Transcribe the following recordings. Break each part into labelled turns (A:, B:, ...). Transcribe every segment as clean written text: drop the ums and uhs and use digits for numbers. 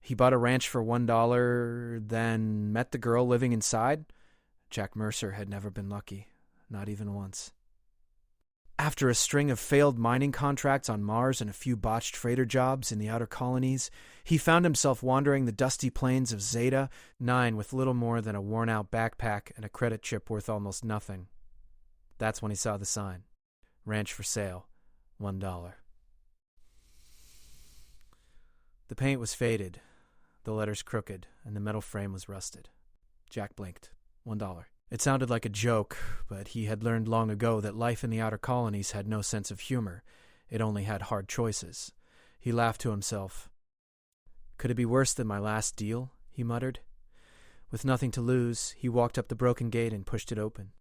A: He bought a ranch for $1, then met the girl living inside? Jack Mercer had never been lucky, not even once. After a string of failed mining contracts on Mars and a few botched freighter jobs in the outer colonies, he found himself wandering the dusty plains of Zeta 9 with little more than a worn-out backpack and a credit chip worth almost nothing. That's when he saw the sign. Ranch for sale, $1. The paint was faded, the letters crooked, and the metal frame was rusted. Jack blinked. $1. It sounded like a joke, but he had learned long ago that life in the outer colonies had no sense of humor. It only had hard choices. He laughed to himself. Could it be worse than my last deal? He muttered. With nothing to lose, he walked up the broken gate and pushed it open.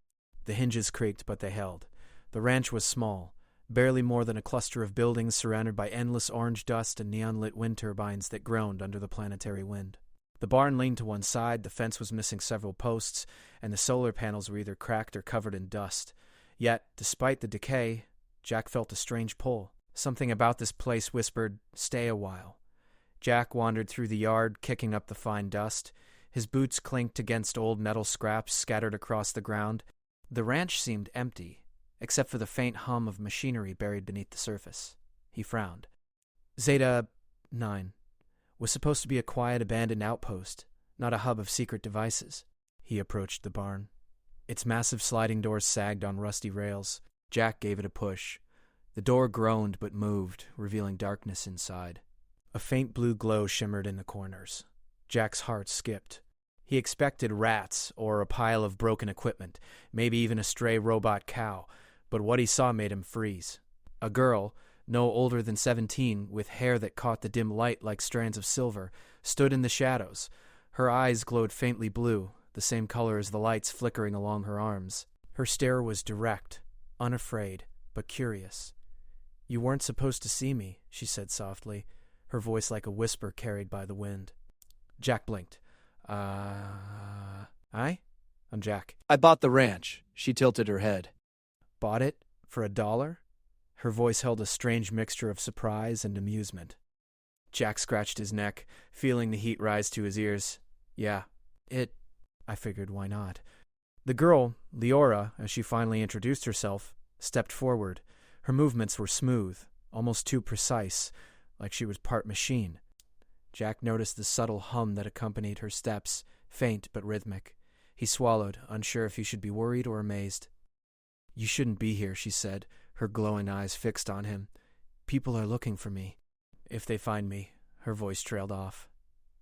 A: The hinges creaked, but they held. The ranch was small, barely more than a cluster of buildings surrounded by endless orange dust and neon-lit wind turbines that groaned under the planetary wind. The barn leaned to one side, the fence was missing several posts, and the solar panels were either cracked or covered in dust. Yet, despite the decay, Jack felt a strange pull. Something about this place whispered, "Stay a while." Jack wandered through the yard, kicking up the fine dust. His boots clinked against old metal scraps scattered across the ground. The ranch seemed empty, except for the faint hum of machinery buried beneath the surface. He frowned. Zeta 9 was supposed to be a quiet, abandoned outpost, not a hub of secret devices. He approached the barn. Its massive sliding doors sagged on rusty rails. Jack gave it a push. The door groaned but moved, revealing darkness inside. A faint blue glow shimmered in the corners. Jack's heart skipped. He expected rats or a pile of broken equipment, maybe even a stray robot cow, but what he saw made him freeze. A girl, no older than 17, with hair that caught the dim light like strands of silver, stood in the shadows. Her eyes glowed faintly blue, the same color as the lights flickering along her arms. Her stare was direct, unafraid, but curious. "You weren't supposed to see me," she said softly, her voice like a whisper carried by the wind. Jack blinked. I? I'm Jack. "I bought the ranch." She tilted her head. "Bought it? For $1? Her voice held a strange mixture of surprise and amusement. Jack scratched his neck, feeling the heat rise to his ears. "Yeah, I figured, why not?" The girl, Leora, as she finally introduced herself, stepped forward. Her movements were smooth, almost too precise, like she was part machine. Jack noticed the subtle hum that accompanied her steps, faint but rhythmic. He swallowed, unsure if he should be worried or amazed. "You shouldn't be here," she said, her glowing eyes fixed on him. "People are looking for me. If they find me," her voice trailed off.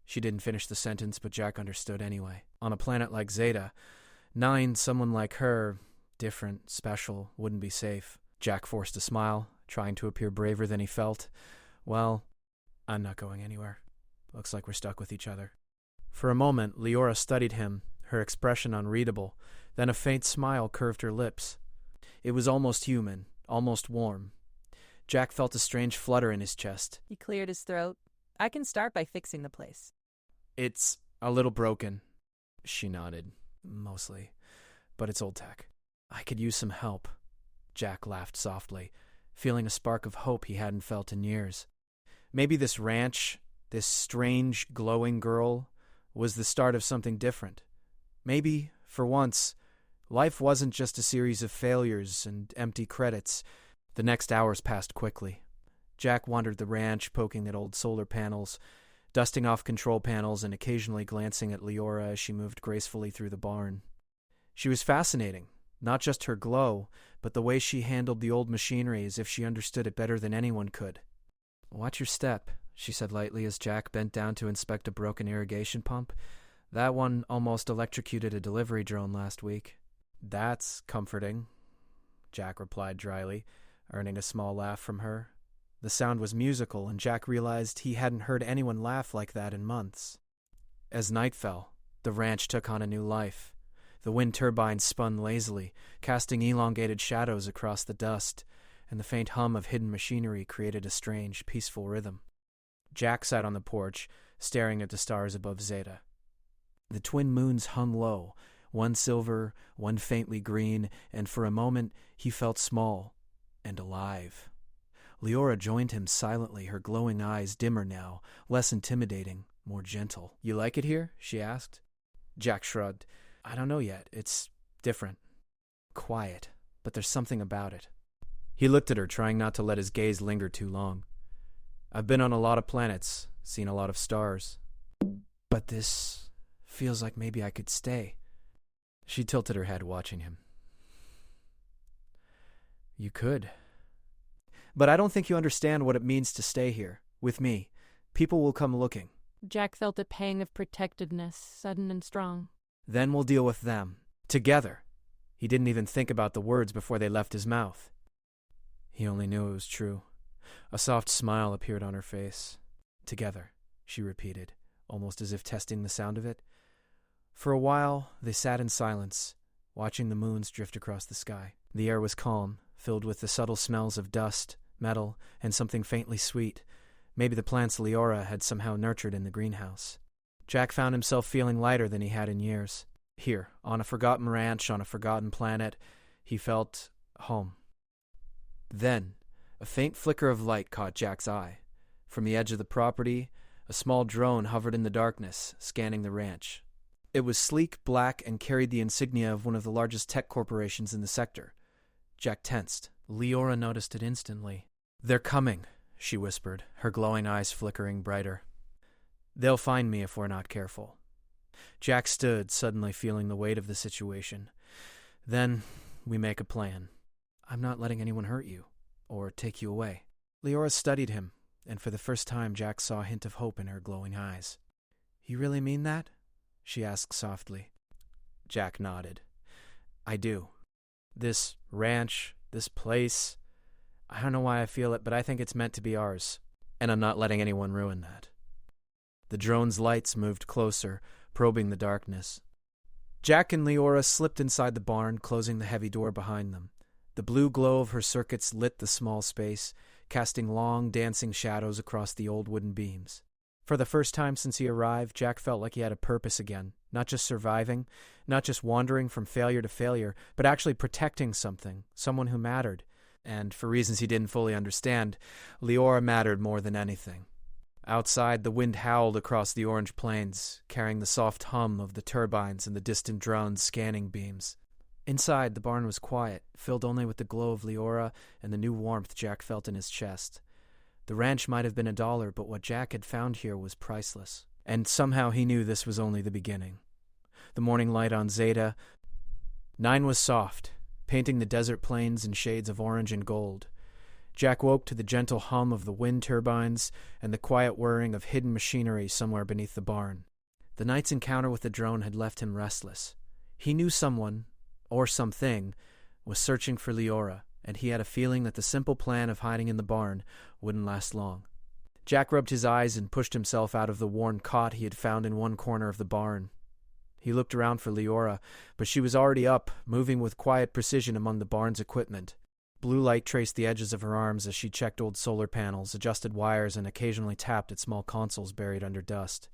A: She didn't finish the sentence, but Jack understood anyway. On a planet like Zeta 9, someone like her, different, special, wouldn't be safe. Jack forced a smile, trying to appear braver than he felt. "Well, I'm not going anywhere. Looks like we're stuck with each other." For a moment, Leora studied him, her expression unreadable. Then a faint smile curved her lips. It was almost human, almost warm. Jack felt a strange flutter in his chest.
B: He cleared his throat. "I can start by fixing the place."
A: "It's a little broken." She nodded. "Mostly. But it's old tech. I could use some help." Jack laughed softly, feeling a spark of hope he hadn't felt in years. Maybe this ranch, this strange, glowing girl, was the start of something different. Maybe, for once, life wasn't just a series of failures and empty credits. The next hours passed quickly. Jack wandered the ranch, poking at old solar panels, dusting off control panels, and occasionally glancing at Leora as she moved gracefully through the barn. She was fascinating, not just her glow, but the way she handled the old machinery as if she understood it better than anyone could. "Watch your step," she said lightly as Jack bent down to inspect a broken irrigation pump. "That one almost electrocuted a delivery drone last week." "That's comforting," Jack replied dryly, earning a small laugh from her. The sound was musical, and Jack realized he hadn't heard anyone laugh like that in months. As night fell, the ranch took on a new life. The wind turbines spun lazily, casting elongated shadows across the dust, and the faint hum of hidden machinery created a strange, peaceful rhythm. Jack sat on the porch, staring at the stars above Zeta. The twin moons hung low, one silver, one faintly green, and for a moment he felt small and alive. Leora joined him silently, her glowing eyes dimmer now, less intimidating, more gentle. You like it here? She asked. Jack shrugged. I don't know yet. It's different. Quiet. But there's something about it. He looked at her, trying not to let his gaze linger too long. I've been on a lot of planets, seen a lot of stars. But this feels like maybe I could stay. She tilted her head, watching him. You could. But I don't think you understand what it means to stay here, with me. People will come looking.
B: Jack felt a pang of protectedness, sudden and strong.
A: Then we'll deal with them. Together. He didn't even think about the words before they left his mouth. He only knew it was true. A soft smile appeared on her face. Together, she repeated, almost as if testing the sound of it. For a while, they sat in silence, watching the moons drift across the sky. The air was calm, filled with the subtle smells of dust, metal, and something faintly sweet. Maybe the plants Leora had somehow nurtured in the greenhouse. Jack found himself feeling lighter than he had in years. Here, on a forgotten ranch, on a forgotten planet, he felt home. Then, a faint flicker of light caught Jack's eye. From the edge of the property, a small drone hovered in the darkness, scanning the ranch. It was sleek, black, and carried the insignia of one of the largest tech corporations in the sector. Jack tensed. Leora noticed it instantly. They're coming, she whispered, her glowing eyes flickering brighter. They'll find me if we're not careful. Jack stood, suddenly feeling the weight of the situation. Then we make a plan. I'm not letting anyone hurt you, or take you away. Leora studied him, and for the first time Jack saw a hint of hope in her glowing eyes. You really mean that? She asked softly. Jack nodded. I do. This ranch, this place, I don't know why I feel it, but I think it's meant to be ours, and I'm not letting anyone ruin that. The drone's lights moved closer, probing the darkness. Jack and Leora slipped inside the barn, closing the heavy door behind them. The blue glow of her circuits lit the small space, casting long, dancing shadows across the old wooden beams. For the first time since he arrived, Jack felt like he had a purpose again, not just surviving, not just wandering from failure to failure, but actually protecting something, someone who mattered. And for reasons he didn't fully understand, Leora mattered more than anything. Outside, the wind howled across the orange plains, carrying the soft hum of the turbines and the distant drones' scanning beams. Inside, the barn was quiet, filled only with the glow of Leora and the new warmth Jack felt in his chest. The ranch might have been $1, but what Jack had found here was priceless. And somehow he knew this was only the beginning. The morning light on Zeta 9 was soft, painting the desert plains in shades of orange and gold. Jack woke to the gentle hum of the wind turbines and the quiet whirring of hidden machinery somewhere beneath the barn. The night's encounter with the drone had left him restless. He knew someone, or something, was searching for Leora, and he had a feeling that the simple plan of hiding in the barn wouldn't last long. Jack rubbed his eyes and pushed himself out of the worn cot he had found in one corner of the barn. He looked around for Leora, but she was already up, moving with quiet precision among the barn's equipment. Blue light traced the edges of her arms as she checked old solar panels, adjusted wires, and occasionally tapped at small consoles buried under dust.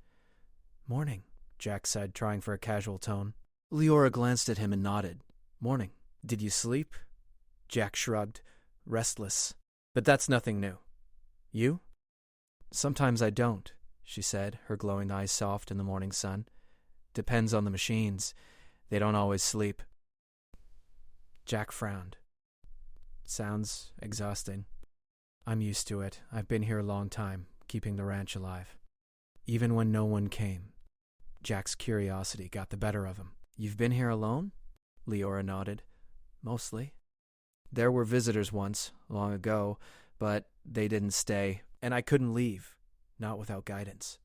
A: Morning, Jack said, trying for a casual tone. Leora glanced at him and nodded. Morning. Did you sleep? Jack shrugged, restless. But that's nothing new. You? Sometimes I don't, she said, her glowing eyes soft in the morning sun. Depends on the machines. They don't always sleep. Jack frowned. Sounds exhausting. I'm used to it. I've been here a long time, keeping the ranch alive. Even when no one came. Jack's curiosity got the better of him. You've been here alone? Leora nodded. Mostly. There were visitors once, long ago, but they didn't stay, and I couldn't leave, not without guidance.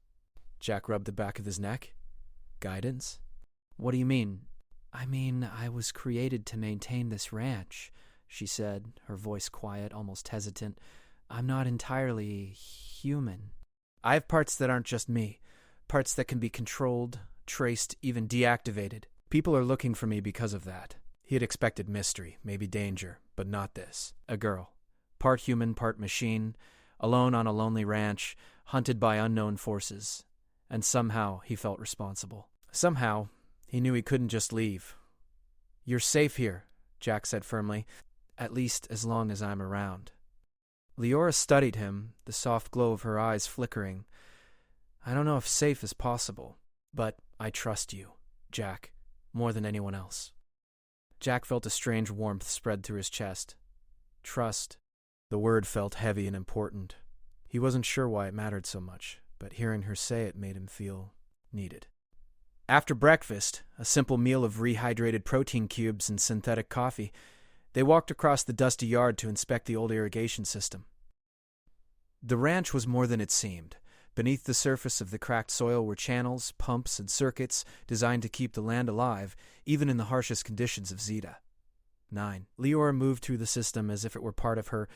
A: Jack rubbed the back of his neck. Guidance? What do you mean? I mean, I was created to maintain this ranch, she said, her voice quiet, almost hesitant. I'm not entirely human. I have parts that aren't just me, parts that can be controlled, traced, even deactivated. People are looking for me because of that. He had expected mystery, maybe danger, but not this. A girl. Part human, part machine, alone on a lonely ranch, hunted by unknown forces. And somehow he felt responsible. Somehow, he knew he couldn't just leave. You're safe here, Jack said firmly, at least as long as I'm around. Leora studied him, the soft glow of her eyes flickering. I don't know if safe is possible, but I trust you, Jack, more than anyone else. Jack felt a strange warmth spread through his chest. Trust. The word felt heavy and important. He wasn't sure why it mattered so much, but hearing her say it made him feel needed. After breakfast, a simple meal of rehydrated protein cubes and synthetic coffee, they walked across the dusty yard to inspect the old irrigation system. The ranch was more than it seemed. Beneath the surface of the cracked soil were channels, pumps, and circuits designed to keep the land alive, even in the harshest conditions of Zeta. 9. Leora moved through the system as if it were part of her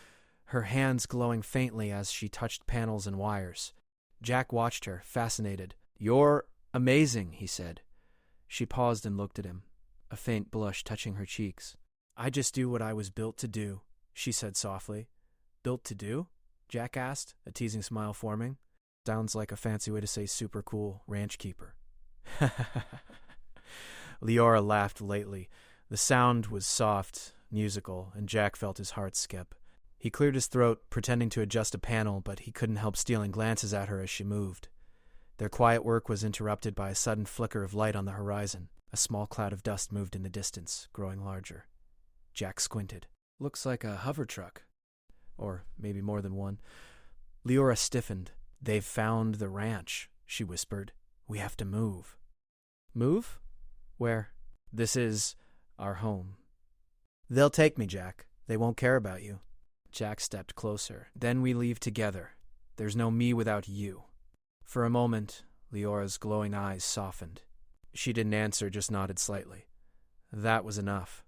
A: hands glowing faintly as she touched panels and wires. Jack watched her, fascinated. "You're amazing," he said. She paused and looked at him, a faint blush touching her cheeks. "I just do what I was built to do," she said softly. "Built to do?" Jack asked, a teasing smile forming. Sounds like a fancy way to say super cool ranch keeper. Leora laughed lightly. The sound was soft, musical, and Jack felt his heart skip. He cleared his throat, pretending to adjust a panel, but he couldn't help stealing glances at her as she moved. Their quiet work was interrupted by a sudden flicker of light on the horizon. A small cloud of dust moved in the distance, growing larger. Jack squinted. "Looks like a hover truck. Or maybe more than one." Leora stiffened. "They've found the ranch," she whispered. "We have to move." "Move? Where?" "This is our home." "They'll take me, Jack. They won't care about you." Jack stepped closer. "Then we leave together. There's no me without you." For a moment, Leora's glowing eyes softened. She didn't answer, just nodded slightly. That was enough.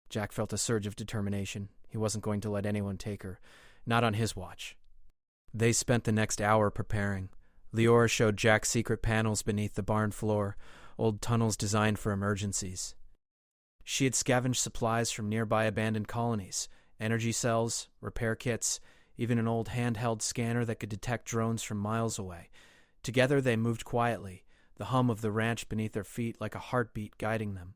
A: Jack felt a surge of determination. He wasn't going to let anyone take her. Not on his watch. They spent the next hour preparing. Leora showed Jack secret panels beneath the barn floor, old tunnels designed for emergencies. She had scavenged supplies from nearby abandoned colonies, energy cells, repair kits, even an old handheld scanner that could detect drones from miles away. Together they moved quietly, the hum of the ranch beneath their feet like a heartbeat guiding them.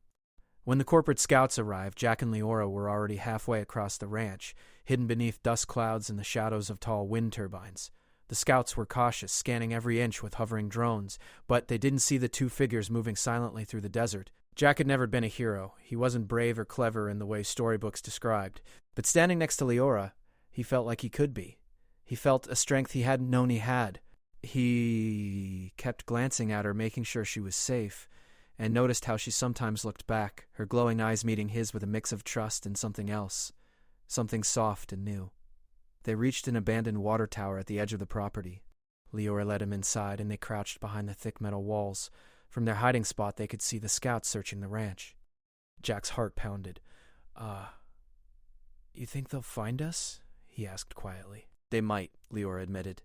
A: When the corporate scouts arrived, Jack and Leora were already halfway across the ranch, hidden beneath dust clouds and the shadows of tall wind turbines. The scouts were cautious, scanning every inch with hovering drones, but they didn't see the two figures moving silently through the desert. Jack had never been a hero. He wasn't brave or clever in the way storybooks described. But standing next to Leora, he felt like he could be. He felt a strength he hadn't known he had. He kept glancing at her, making sure she was safe, and noticed how she sometimes looked back, her glowing eyes meeting his with a mix of trust and something else, something soft and new. They reached an abandoned water tower at the edge of the property. Leora led him inside, and they crouched behind the thick metal walls. From their hiding spot, they could see the scouts searching the ranch. Jack's heart pounded. You think they'll find us?" he asked quietly. "They might," Leora admitted.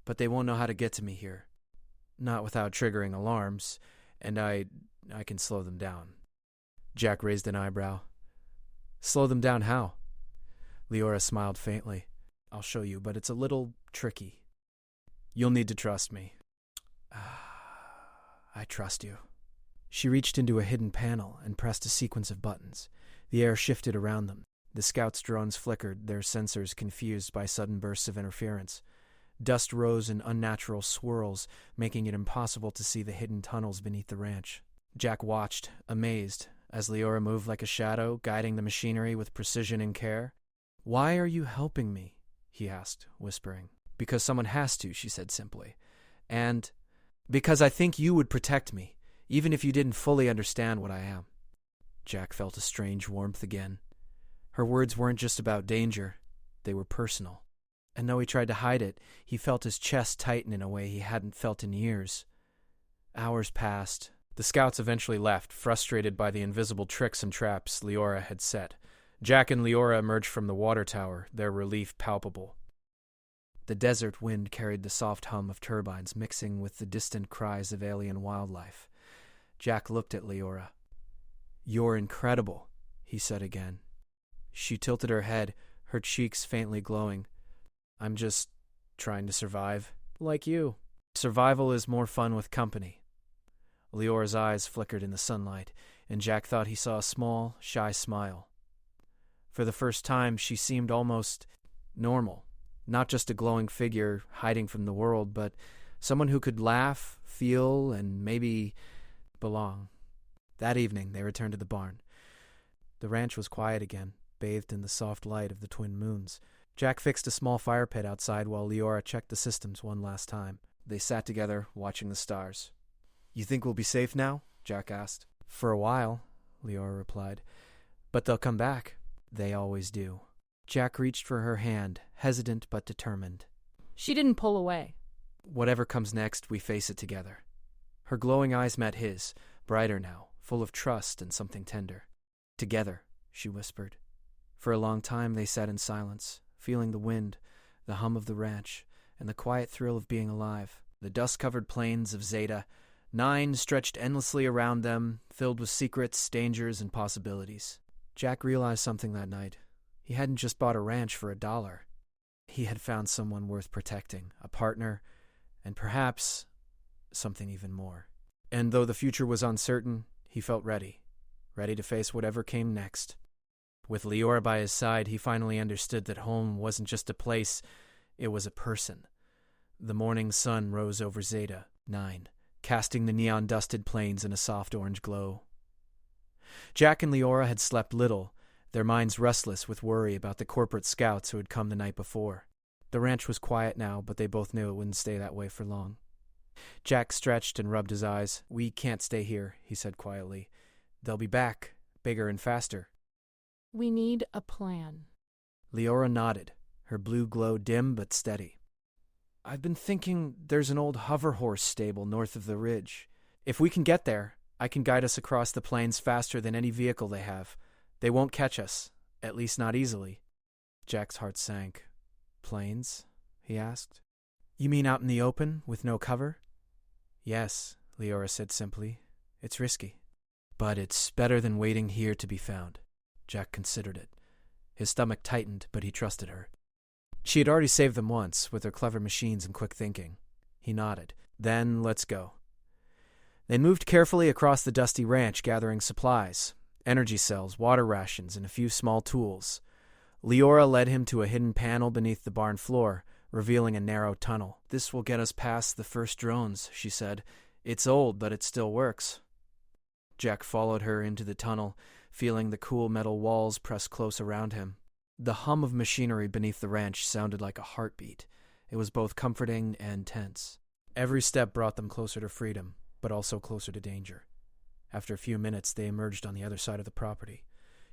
A: "But they won't know how to get to me here. Not without triggering alarms, and I can slow them down." Jack raised an eyebrow. "Slow them down how?" Leora smiled faintly. "I'll show you, but it's a little tricky. You'll need to trust me." "I trust you." She reached into a hidden panel and pressed a sequence of buttons. The air shifted around them. The scouts' drones flickered, their sensors confused by sudden bursts of interference. Dust rose in unnatural swirls, making it impossible to see the hidden tunnels beneath the ranch. Jack watched, amazed, as Leora moved like a shadow, guiding the machinery with precision and care. "Why are you helping me?" he asked, whispering. "Because someone has to," she said simply. "And because I think you would protect me, even if you didn't fully understand what I am." Jack felt a strange warmth again. Her words weren't just about danger. They were personal. And though he tried to hide it, he felt his chest tighten in a way he hadn't felt in years. Hours passed. The scouts eventually left, frustrated by the invisible tricks and traps Leora had set. Jack and Leora emerged from the water tower, their relief palpable. The desert wind carried the soft hum of turbines, mixing with the distant cries of alien wildlife. Jack looked at Leora. "You're incredible," he said again. She tilted her head, her cheeks faintly glowing. "I'm just trying to survive, like you. Survival is more fun with company." Leora's eyes flickered in the sunlight, and Jack thought he saw a small, shy smile. For the first time, she seemed almost normal. Not just a glowing figure hiding from the world, but Someone who could laugh, feel, and maybe belong. That evening, they returned to the barn. The ranch was quiet again, bathed in the soft light of the twin moons. Jack fixed a small fire pit outside while Leora checked the systems one last time. They sat together, watching the stars. "You think we'll be safe now?" Jack asked. "For a while," Leora replied. "But they'll come back." "They always do." Jack reached for her hand, hesitant but determined.
B: She didn't pull away.
A: "Whatever comes next, we face it together." Her glowing eyes met his, brighter now, full of trust and something tender. "Together," she whispered. For a long time they sat in silence, feeling the wind, the hum of the ranch, and the quiet thrill of being alive. The dust-covered plains of Zeta, 9 stretched endlessly around them, filled with secrets, dangers, and possibilities. Jack realized something that night. He hadn't just bought a ranch for $1. He had found someone worth protecting, a partner, and perhaps something even more. And though the future was uncertain, he felt ready to face whatever came next. With Leora by his side, he finally understood that home wasn't just a place, it was a person. The morning sun rose over Zeta, 9, casting the neon-dusted plains in a soft orange glow. Jack and Leora had slept little, their minds restless with worry about the corporate scouts who had come the night before. The ranch was quiet now, but they both knew it wouldn't stay that way for long. Jack stretched and rubbed his eyes. "We can't stay here," he said quietly. "They'll be back, bigger and faster."
B: We need a plan.
A: Leora nodded, her blue glow dim but steady. "I've been thinking there's an old hover horse stable north of the ridge. If we can get there, I can guide us across the plains faster than any vehicle they have. They won't catch us, at least not easily." Jack's heart sank. "Plains?" he asked. "You mean out in the open, with no cover?" "Yes," Leora said simply. "It's risky. But it's better than waiting here to be found." Jack considered it. His stomach tightened, but he trusted her. She had already saved them once, with her clever machines and quick thinking. He nodded. "Then let's go." They moved carefully across the dusty ranch, gathering supplies, energy cells, water rations, and a few small tools. Leora led him to a hidden panel beneath the barn floor, revealing a narrow tunnel. "This will get us past the first drones," she said. "It's old, but it still works." Jack followed her into the tunnel, feeling the cool metal walls press close around him. The hum of machinery beneath the ranch sounded like a heartbeat. It was both comforting and tense. Every step brought them closer to freedom, but also closer to danger. After a few minutes, they emerged on the other side of the property,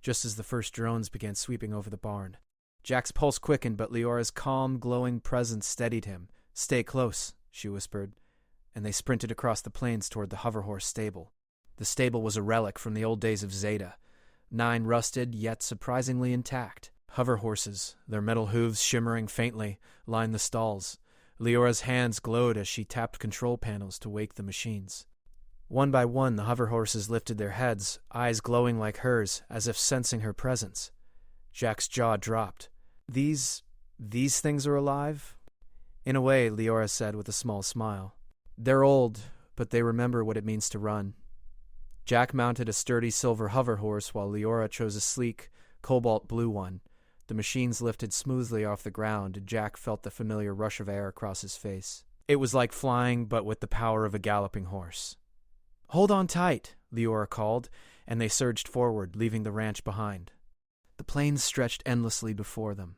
A: just as the first drones began sweeping over the barn. Jack's pulse quickened, but Leora's calm, glowing presence steadied him. "Stay close," she whispered, and they sprinted across the plains toward the hoverhorse stable. The stable was a relic from the old days of Zeta. 9 rusted, yet surprisingly intact. Hoverhorses, their metal hooves shimmering faintly, lined the stalls. Leora's hands glowed as she tapped control panels to wake the machines. One by one, the hoverhorses lifted their heads, eyes glowing like hers, as if sensing her presence. Jack's jaw dropped. These things are alive?" "In a way," Leora said with a small smile. "They're old, but they remember what it means to run." Jack mounted a sturdy silver hoverhorse while Leora chose a sleek, cobalt blue one. The machines lifted smoothly off the ground, and Jack felt the familiar rush of air across his face. It was like flying, but with the power of a galloping horse. "Hold on tight," Leora called, and they surged forward, leaving the ranch behind. The plains stretched endlessly before them,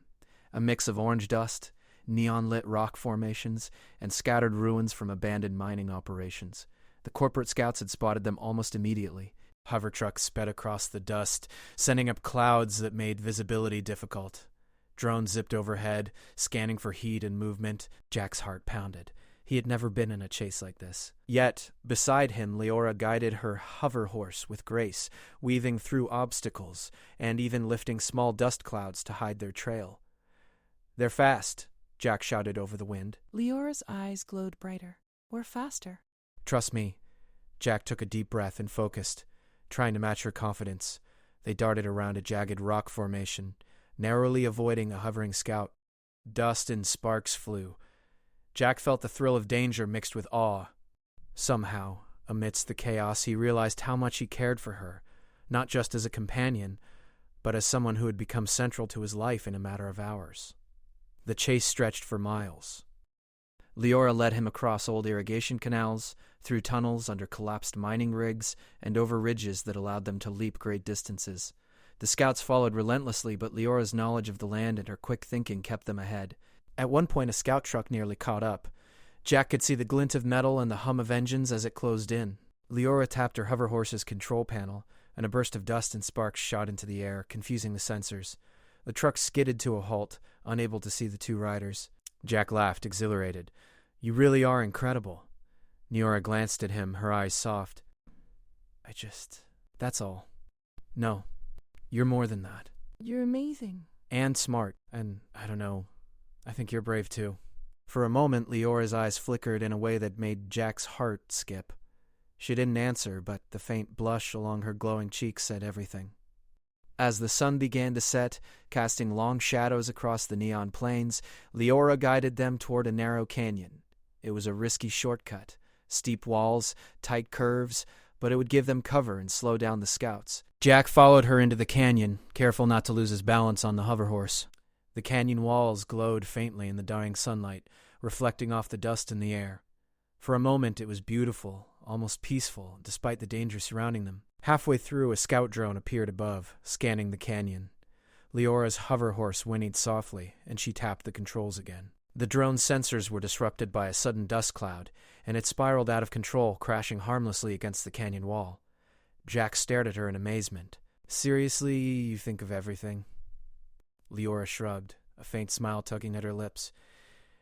A: a mix of orange dust, neon-lit rock formations, and scattered ruins from abandoned mining operations. The corporate scouts had spotted them almost immediately. Hover trucks sped across the dust, sending up clouds that made visibility difficult. Drones zipped overhead, scanning for heat and movement. Jack's heart pounded. He had never been in a chase like this. Yet, beside him, Leora guided her hover horse with grace, weaving through obstacles, and even lifting small dust clouds to hide their trail. "They're fast," Jack shouted over the wind.
B: Leora's eyes glowed brighter. "We're faster."
A: "Trust me." Jack took a deep breath and focused, trying to match her confidence. They darted around a jagged rock formation, narrowly avoiding a hovering scout. Dust and sparks flew. Jack felt the thrill of danger mixed with awe. Somehow, amidst the chaos, he realized how much he cared for her, not just as a companion, but as someone who had become central to his life in a matter of hours. The chase stretched for miles. Leora led him across old irrigation canals, through tunnels under collapsed mining rigs, and over ridges that allowed them to leap great distances. The scouts followed relentlessly, but Leora's knowledge of the land and her quick thinking kept them ahead. At one point, a scout truck nearly caught up. Jack could see the glint of metal and the hum of engines as it closed in. Leora tapped her hover horse's control panel, and a burst of dust and sparks shot into the air, confusing the sensors. The truck skidded to a halt, unable to see the two riders. Jack laughed, exhilarated. "You really are incredible." Leora glanced at him, her eyes soft. That's all. No, you're more than that.
B: You're amazing.
A: And smart, and I don't know, I think you're brave too. For a moment, Leora's eyes flickered in a way that made Jack's heart skip. She didn't answer, but the faint blush along her glowing cheeks said everything. As the sun began to set, casting long shadows across the neon plains, Leora guided them toward a narrow canyon. It was a risky shortcut, steep walls, tight curves, but it would give them cover and slow down the scouts. Jack followed her into the canyon, careful not to lose his balance on the hover horse. The canyon walls glowed faintly in the dying sunlight, reflecting off the dust in the air. For a moment it was beautiful, almost peaceful, despite the danger surrounding them. Halfway through, a scout drone appeared above, scanning the canyon. Leora's hover horse whinnied softly, and she tapped the controls again. The drone's sensors were disrupted by a sudden dust cloud, and it spiraled out of control, crashing harmlessly against the canyon wall. Jack stared at her in amazement. "Seriously, you think of everything?" Leora shrugged, a faint smile tugging at her lips.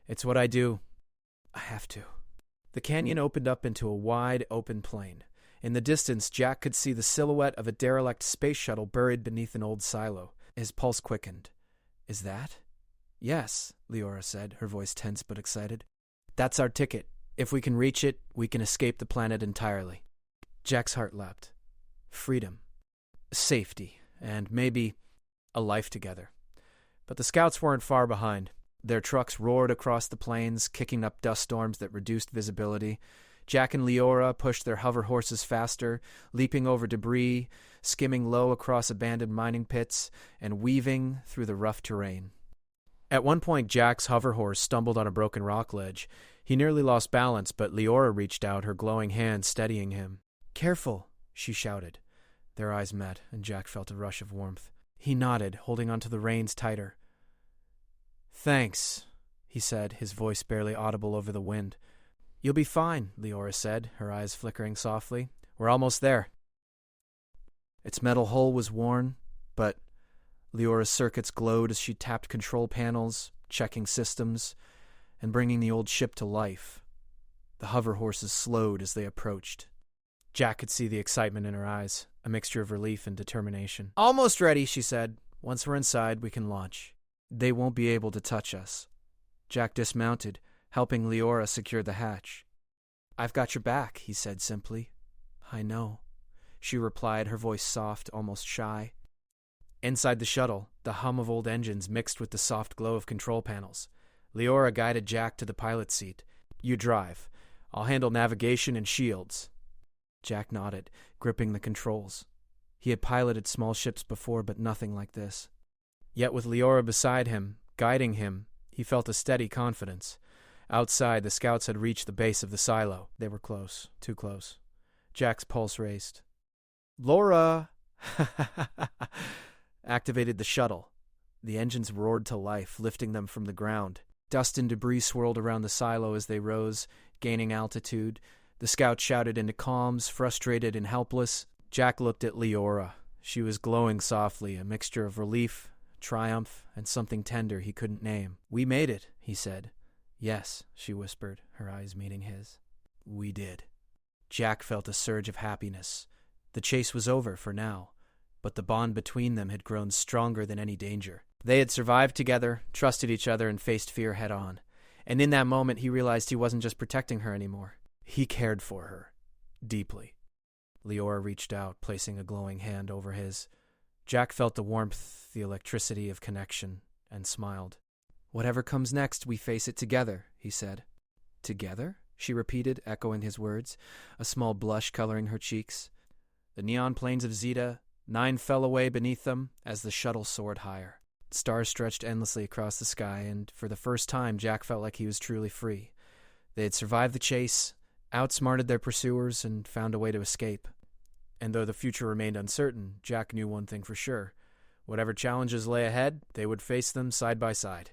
A: "It's what I do. I have to." The canyon opened up into a wide, open plain. In the distance, Jack could see the silhouette of a derelict space shuttle buried beneath an old silo. His pulse quickened. "Is that?" "Yes," Leora said, her voice tense but excited. "That's our ticket. If we can reach it, we can escape the planet entirely." Jack's heart leapt. Freedom. Safety. And maybe a life together. But the scouts weren't far behind. Their trucks roared across the plains, kicking up dust storms that reduced visibility. Jack and Leora pushed their hover horses faster, leaping over debris, skimming low across abandoned mining pits, and weaving through the rough terrain. At one point, Jack's hover horse stumbled on a broken rock ledge. He nearly lost balance, but Leora reached out, her glowing hand steadying him. "Careful," she shouted. Their eyes met, and Jack felt a rush of warmth. He nodded, holding onto the reins tighter. "Thanks," he said, his voice barely audible over the wind. "You'll be fine," Leora said, her eyes flickering softly. "We're almost there." Its metal hull was worn, but Leora's circuits glowed as she tapped control panels, checking systems, and bringing the old ship to life. The hover horses slowed as they approached. Jack could see the excitement in her eyes, a mixture of relief and determination. "Almost ready," she said. "Once we're inside, we can launch. They won't be able to touch us." Jack dismounted, helping Leora secure the hatch. "I've got your back," he said simply. "I know," she replied, her voice soft, almost shy. Inside the shuttle, the hum of old engines mixed with the soft glow of control panels. Leora guided Jack to the pilot's seat. "You drive. I'll handle navigation and shields." Jack nodded, gripping the controls. He had piloted small ships before, but nothing like this. Yet with Leora beside him, guiding him, he felt a steady confidence. Outside, the scouts had reached the base of the silo. They were close, too close. Jack's pulse raced. "Laura!" activated the shuttle. The engines roared to life, lifting them from the ground. Dust and debris swirled around the silo as they rose, gaining altitude. The scouts shouted into comms, frustrated and helpless. Jack looked at Leora. She was glowing softly, a mixture of relief, triumph, and something tender he couldn't name. "We made it," he said. "Yes," she whispered, her eyes meeting his. "We did." Jack felt a surge of happiness. The chase was over for now, but the bond between them had grown stronger than any danger. They had survived together, trusted each other, and faced fear head-on. And in that moment, he realized he wasn't just protecting her anymore. He cared for her. Deeply. Leora reached out, placing a glowing hand over his. Jack felt the warmth, the electricity of connection, and smiled. "Whatever comes next, we face it together," he said. "Together?" she repeated, echoing his words, a small blush coloring her cheeks. The neon plains of Zeta, 9 fell away beneath them as the shuttle soared higher. Stars stretched endlessly across the sky, and for the first time Jack felt like he was truly free. They had survived the chase, outsmarted their pursuers, and found a way to escape. And though the future remained uncertain, Jack knew one thing for sure. Whatever challenges lay ahead, they would face them side by side.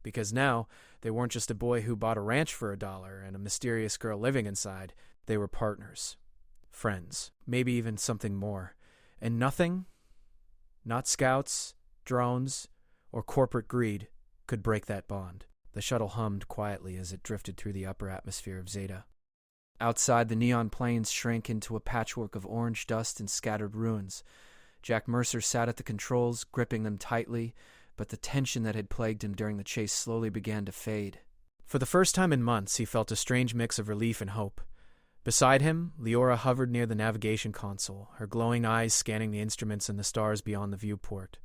A: Because now, they weren't just a boy who bought a ranch for $1 and a mysterious girl living inside. They were partners, friends, maybe even something more. And nothing, not scouts, drones, or corporate greed, could break that bond. The shuttle hummed quietly as it drifted through the upper atmosphere of Zeta. Outside, the neon plains shrank into a patchwork of orange dust and scattered ruins. Jack Mercer sat at the controls, gripping them tightly, but the tension that had plagued him during the chase slowly began to fade. For the first time in months, he felt a strange mix of relief and hope. Beside him, Leora hovered near the navigation console, her glowing eyes scanning the instruments and the stars beyond the viewport.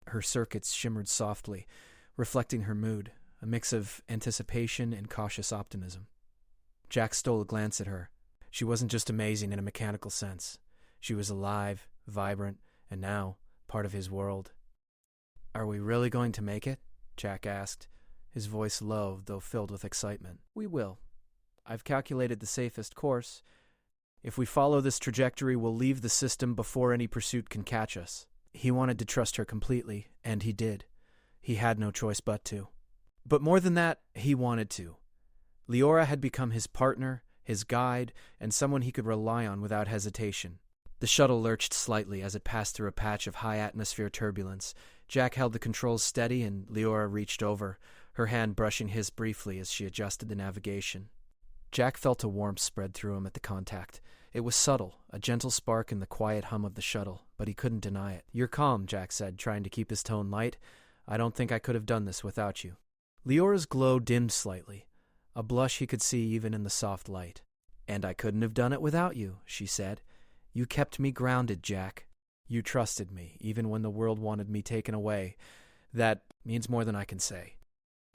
A: Her circuits shimmered softly, reflecting her mood, a mix of anticipation and cautious optimism. Jack stole a glance at her. She wasn't just amazing in a mechanical sense. She was alive, vibrant, and now part of his world. "Are we really going to make it?" Jack asked, his voice low, though filled with excitement. "We will. I've calculated the safest course. If we follow this trajectory, we'll leave the system before any pursuit can catch us." He wanted to trust her completely, and he did. He had no choice but to. But more than that, he wanted to. Leora had become his partner, his guide, and someone he could rely on without hesitation. The shuttle lurched slightly as it passed through a patch of high-atmosphere turbulence. Jack held the controls steady, and Leora reached over, her hand brushing his briefly as she adjusted the navigation. Jack felt a warmth spread through him at the contact. It was subtle, a gentle spark in the quiet hum of the shuttle, but he couldn't deny it. "You're calm," Jack said, trying to keep his tone light. "I don't think I could have done this without you." Leora's glow dimmed slightly, a blush he could see even in the soft light. "And I couldn't have done it without you," she said. "You kept me grounded, Jack. You trusted me, even when the world wanted me taken away. That means more than I can say."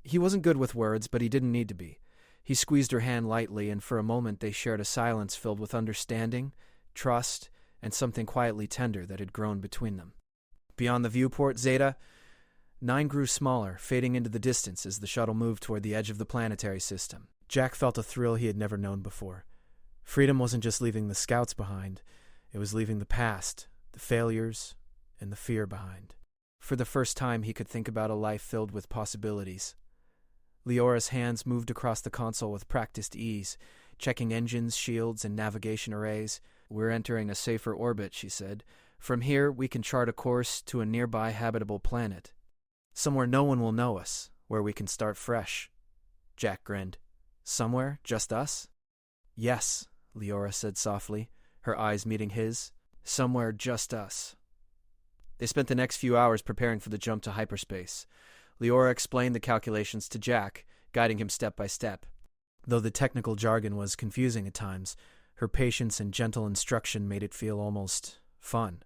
A: He wasn't good with words, but he didn't need to be. He squeezed her hand lightly, and for a moment they shared a silence filled with understanding, trust, and something quietly tender that had grown between them. Beyond the viewport, Zeta, 9 grew smaller, fading into the distance as the shuttle moved toward the edge of the planetary system. Jack felt a thrill he had never known before. Freedom wasn't just leaving the scouts behind. It was leaving the past, the failures, and the fear behind. For the first time, he could think about a life filled with possibilities. Leora's hands moved across the console with practiced ease, checking engines, shields, and navigation arrays. "We're entering a safer orbit," she said. "From here, we can chart a course to a nearby habitable planet. Somewhere no one will know us, where we can start fresh." Jack grinned. "Somewhere? Just us?" "Yes," Leora said softly, her eyes meeting his. "Somewhere just us." They spent the next few hours preparing for the jump to hyperspace. Leora explained the calculations to Jack, guiding him step by step. Though the technical jargon was confusing at times, her patience and gentle instruction made it feel almost fun.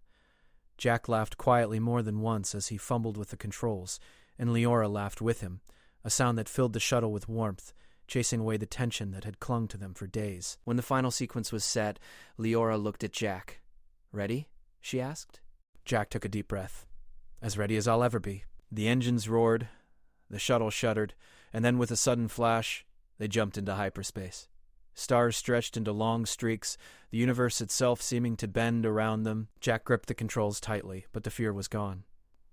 A: Jack laughed quietly more than once as he fumbled with the controls, and Leora laughed with him, a sound that filled the shuttle with warmth, chasing away the tension that had clung to them for days. When the final sequence was set, Leora looked at Jack. "Ready?" she asked. Jack took a deep breath. "As ready as I'll ever be." The engines roared, the shuttle shuddered, and then with a sudden flash, they jumped into hyperspace. Stars stretched into long streaks, the universe itself seeming to bend around them. Jack gripped the controls tightly, but the fear was gone.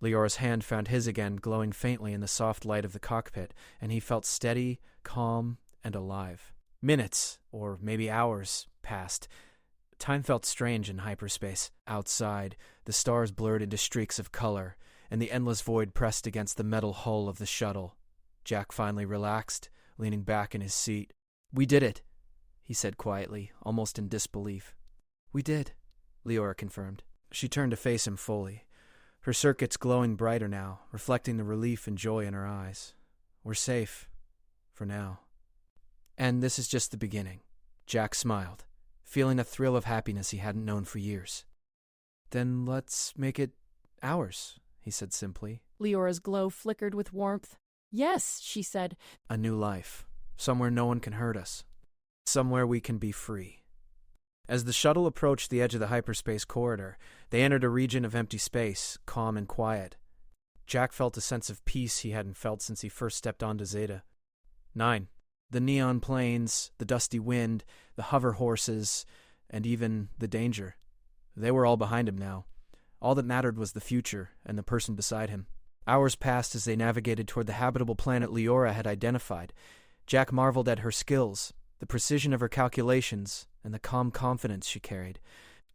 A: Leora's hand found his again, glowing faintly in the soft light of the cockpit, and he felt steady, calm, and alive. Minutes, or maybe hours, passed. Time felt strange in hyperspace. Outside, the stars blurred into streaks of color, and the endless void pressed against the metal hull of the shuttle. Jack finally relaxed, leaning back in his seat. "We did it," he said quietly, almost in disbelief. "We did," Leora confirmed. She turned to face him fully, her circuits glowing brighter now, reflecting the relief and joy in her eyes. "We're safe. For now. And this is just the beginning." Jack smiled, feeling a thrill of happiness he hadn't known for years. "Then let's make it ours," he said simply.
B: Leora's glow flickered with warmth. "Yes," she said.
A: "A new life. Somewhere no one can hurt us. Somewhere we can be free." As the shuttle approached the edge of the hyperspace corridor, they entered a region of empty space, calm and quiet. Jack felt a sense of peace he hadn't felt since he first stepped onto Zeta. 9. The neon planes, the dusty wind, the hover horses, and even the danger. They were all behind him now. All that mattered was the future and the person beside him. Hours passed as they navigated toward the habitable planet Leora had identified. Jack marveled at her skills, the precision of her calculations, and the calm confidence she carried.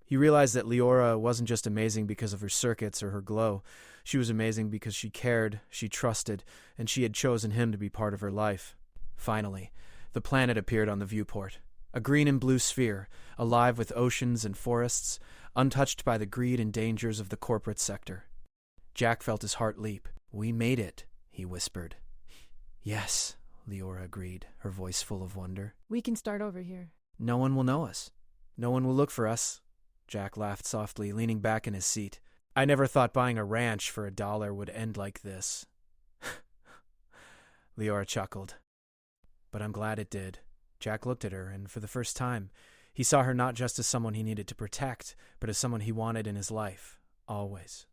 A: He realized that Leora wasn't just amazing because of her circuits or her glow. She was amazing because she cared, she trusted, and she had chosen him to be part of her life. Finally, the planet appeared on the viewport. A green and blue sphere, alive with oceans and forests, untouched by the greed and dangers of the corporate sector. Jack felt his heart leap. "We made it," he whispered. "Yes," Leora agreed, her voice full of wonder.
B: We can start over here.
A: "No one will know us. No one will look for us." Jack laughed softly, leaning back in his seat. "I never thought buying a ranch for $1 would end like this." Leora chuckled. "But I'm glad it did." Jack looked at her, and for the first time, he saw her not just as someone he needed to protect, but as someone he wanted in his life, always.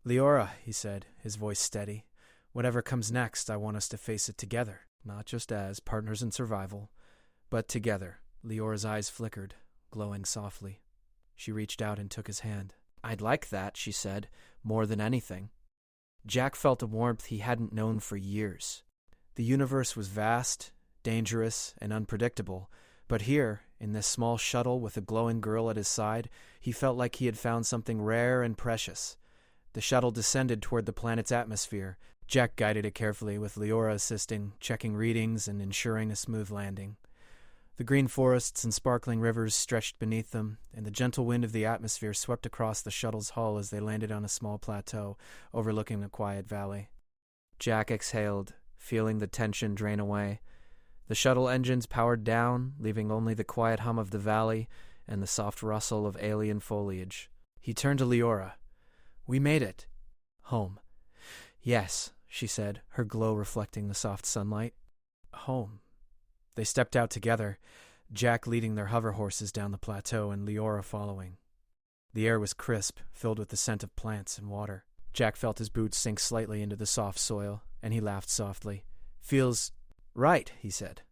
A: "Leora," he said, his voice steady, "whatever comes next, I want us to face it together, not just as partners in survival, but together." Leora's eyes flickered, glowing softly. She reached out and took his hand. "I'd like that," she said, "more than anything." Jack felt a warmth he hadn't known for years. The universe was vast, dangerous, and unpredictable, but here, in this small shuttle with a glowing girl at his side, he felt like he had found something rare and precious. The shuttle descended toward the planet's atmosphere. Jack guided it carefully, with Leora assisting, checking readings and ensuring a smooth landing. The green forests and sparkling rivers stretched beneath them, and the gentle wind of the atmosphere swept across the shuttle's hull as they landed on a small plateau overlooking a quiet valley. Jack exhaled, feeling the tension drain away. The shuttle engines powered down, leaving only the quiet hum of the valley and the soft rustle of alien foliage. He turned to Leora. "We made it. Home." "Yes," she said, her glow reflecting the soft sunlight. "Home." They stepped out together, Jack leading their hover horses down the plateau and Leora following. The air was crisp, filled with the scent of plants and water. Jack felt his boots sink slightly into the soft soil, and he laughed softly. "Feels right," he said.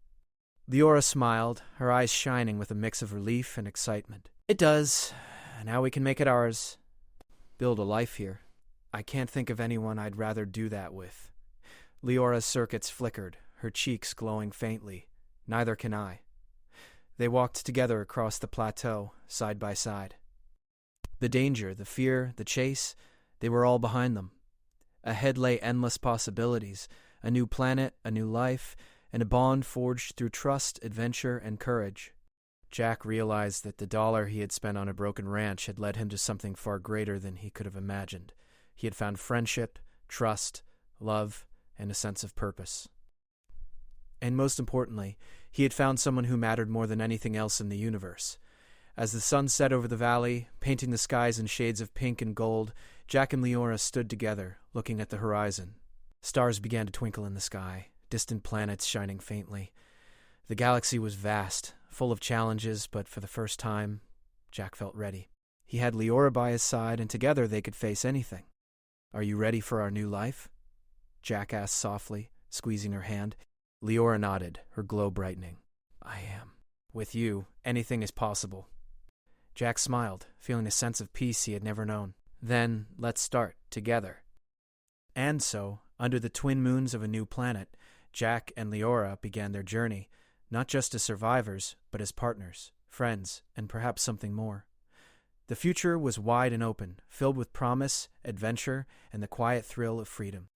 A: Leora smiled, her eyes shining with a mix of relief and excitement. "It does. Now we can make it ours. Build a life here. I can't think of anyone I'd rather do that with." Leora's circuits flickered, her cheeks glowing faintly. "Neither can I." They walked together across the plateau, side by side. The danger, the fear, the chase, they were all behind them. Ahead lay endless possibilities, a new planet, a new life, and a bond forged through trust, adventure, and courage. Jack realized that the $1 he had spent on a broken ranch had led him to something far greater than he could have imagined. He had found friendship, trust, love, and a sense of purpose. And most importantly, he had found someone who mattered more than anything else in the universe. As the sun set over the valley, painting the skies in shades of pink and gold, Jack and Leora stood together, looking at the horizon. Stars began to twinkle in the sky, distant planets shining faintly. The galaxy was vast, full of challenges, but for the first time, Jack felt ready. He had Leora by his side, and together they could face anything. "Are you ready for our new life?" Jack asked softly, squeezing her hand. Leora nodded, her glow brightening. "I am. With you, anything is possible." Jack smiled, feeling a sense of peace he had never known. "Then, let's start, together." And so, under the twin moons of a new planet, Jack and Leora began their journey, not just as survivors, but as partners, friends, and perhaps something more. The future was wide and open, filled with promise, adventure, and the quiet thrill of freedom.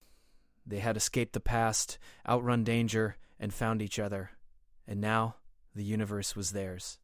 A: They had escaped the past, outrun danger, and found each other. And now, the universe was theirs.